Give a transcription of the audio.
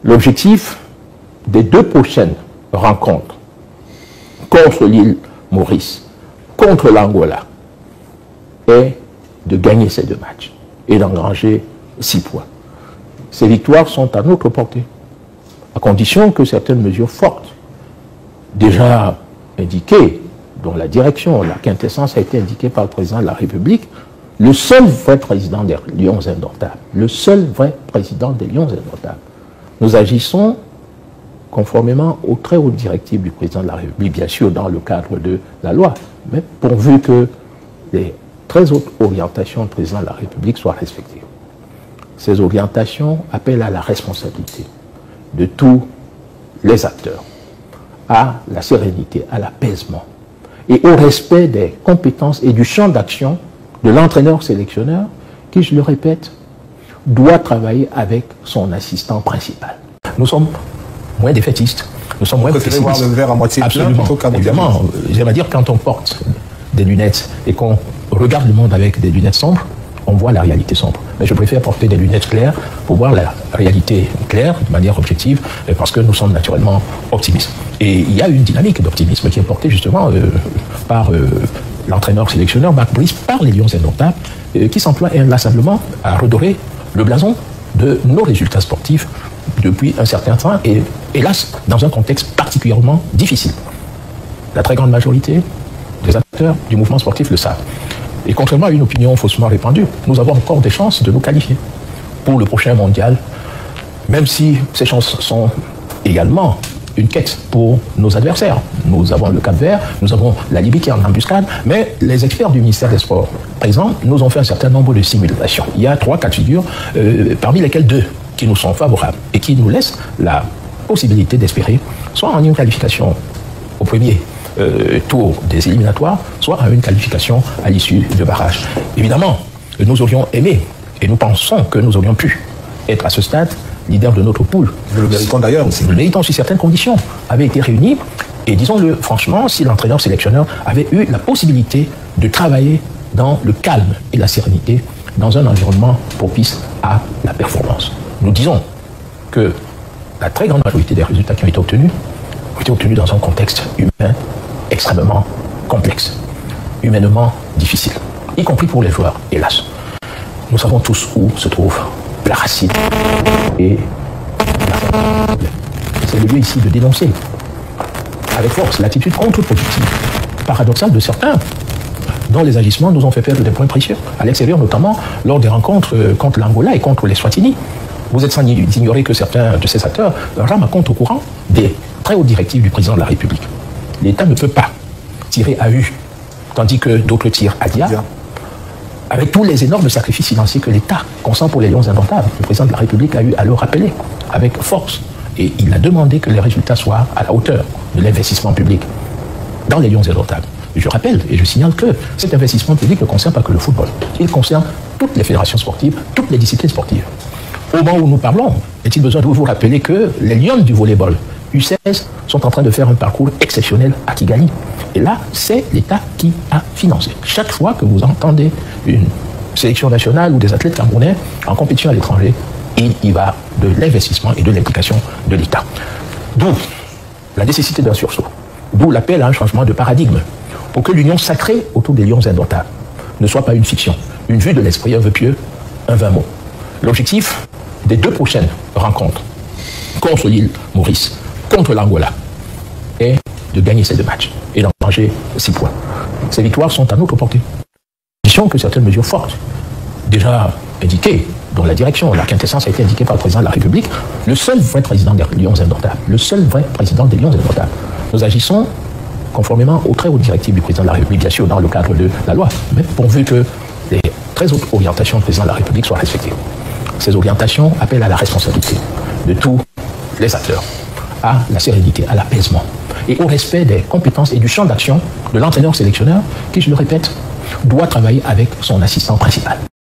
L'objectif des 2 prochaines rencontres contre l'île Maurice, contre l'Angola, est de gagner ces 2 matchs et d'engranger 6 points. Ces victoires sont à notre portée, à condition que certaines mesures fortes, déjà indiquées, dont la direction, la quintessence a été indiquée par le président de la République, le seul vrai président des Lions indomptables, le seul vrai président des Lions indomptables. Nous agissons conformément aux très hautes directives du président de la République, bien sûr dans le cadre de la loi, mais pourvu que les très hautes orientations du président de la République soient respectées. Ces orientations appellent à la responsabilité de tous les acteurs, à la sérénité, à l'apaisement et au respect des compétences et du champ d'action de l'entraîneur-sélectionneur qui, je le répète, doit travailler avec son assistant principal. Nous sommes moins défaitistes, nous sommes moins pessimistes. Voir le verre à moitié plein plutôt qu'à moitié vide. Évidemment, j'aime à dire, quand on porte des lunettes et qu'on regarde le monde avec des lunettes sombres, on voit la réalité sombre. Mais je préfère porter des lunettes claires pour voir la réalité claire, de manière objective, parce que nous sommes naturellement optimistes. Et il y a une dynamique d'optimisme qui est portée justement par l'entraîneur-sélectionneur Marc Brice, par les Lions indomptables, qui s'emploie inlassablement à redorer le blason de nos résultats sportifs depuis un certain temps, et hélas, dans un contexte particulièrement difficile. La très grande majorité des acteurs du mouvement sportif le savent. Et contrairement à une opinion faussement répandue, nous avons encore des chances de nous qualifier pour le prochain mondial, même si ces chances sont également une quête pour nos adversaires. Nous avons le Cap-Vert, nous avons la Libye qui est en embuscade, mais les experts du ministère des Sports présents nous ont fait un certain nombre de simulations. Il y a 3 cas de figure, parmi lesquels 2 qui nous sont favorables et qui nous laissent la possibilité d'espérer soit en une qualification au premier tour des éliminatoires, soit à une qualification à l'issue de barrage. Évidemment, nous aurions aimé, et nous pensons que nous aurions pu être à ce stade leader de notre poule. Nous le méritons d'ailleurs aussi. Nous le méritons si certaines conditions avaient été réunies, et disons-le franchement, si l'entraîneur-sélectionneur avait eu la possibilité de travailler dans le calme et la sérénité, dans un environnement propice à la performance. Nous disons que la très grande majorité des résultats qui ont été obtenus dans un contexte humain extrêmement complexe, humainement difficile, y compris pour les joueurs, hélas. Nous savons tous où se trouve la racine et c'est le lieu ici de dénoncer avec force l'attitude contre-productive, paradoxale de certains, dont les agissements nous ont fait perdre des points précieux, à l'extérieur notamment lors des rencontres contre l'Angola et contre les Swatini. Vous êtes sans ignorer que certains de ces acteurs rament à contre-courant des très hautes directives du président de la République. L'État ne peut pas tirer à U, tandis que d'autres tirent à dia, avec tous les énormes sacrifices financiers que l'État consent pour les Lions indomptables. Le président de la République a eu à le rappeler avec force. Et il a demandé que les résultats soient à la hauteur de l'investissement public dans les Lions indomptables. Je rappelle et je signale que cet investissement public ne concerne pas que le football. Il concerne toutes les fédérations sportives, toutes les disciplines sportives. Au moment où nous parlons, est-il besoin de vous rappeler que les Lions du volleyball U16 sont en train de faire un parcours exceptionnel à Kigali. Et là, c'est l'État qui a financé. Chaque fois que vous entendez une sélection nationale ou des athlètes camerounais en compétition à l'étranger, il y va de l'investissement et de l'implication de l'État. D'où la nécessité d'un sursaut, d'où l'appel à un changement de paradigme, pour que l'union sacrée autour des Lions indomptables ne soit pas une fiction, une vue de l'esprit, un vœu pieux, un vain mot. L'objectif des 2 prochaines rencontres contre l'île Maurice, contre l'Angola, est de gagner ces 2 matchs et d'engranger 6 points. Ces victoires sont à notre portée. Que certaines mesures fortes, déjà indiquées, dont la direction, la quintessence a été indiquée par le président de la République, le seul vrai président des Lions indomptables, le seul vrai président des Lions indomptables. Nous agissons conformément aux très hautes directives du président de la République, bien sûr dans le cadre de la loi, mais pourvu que les très hautes orientations du président de la République soient respectées. Ces orientations appellent à la responsabilité de tous les acteurs, à la sérénité, à l'apaisement et au respect des compétences et du champ d'action de l'entraîneur-sélectionneur qui, je le répète, doit travailler avec son assistant principal.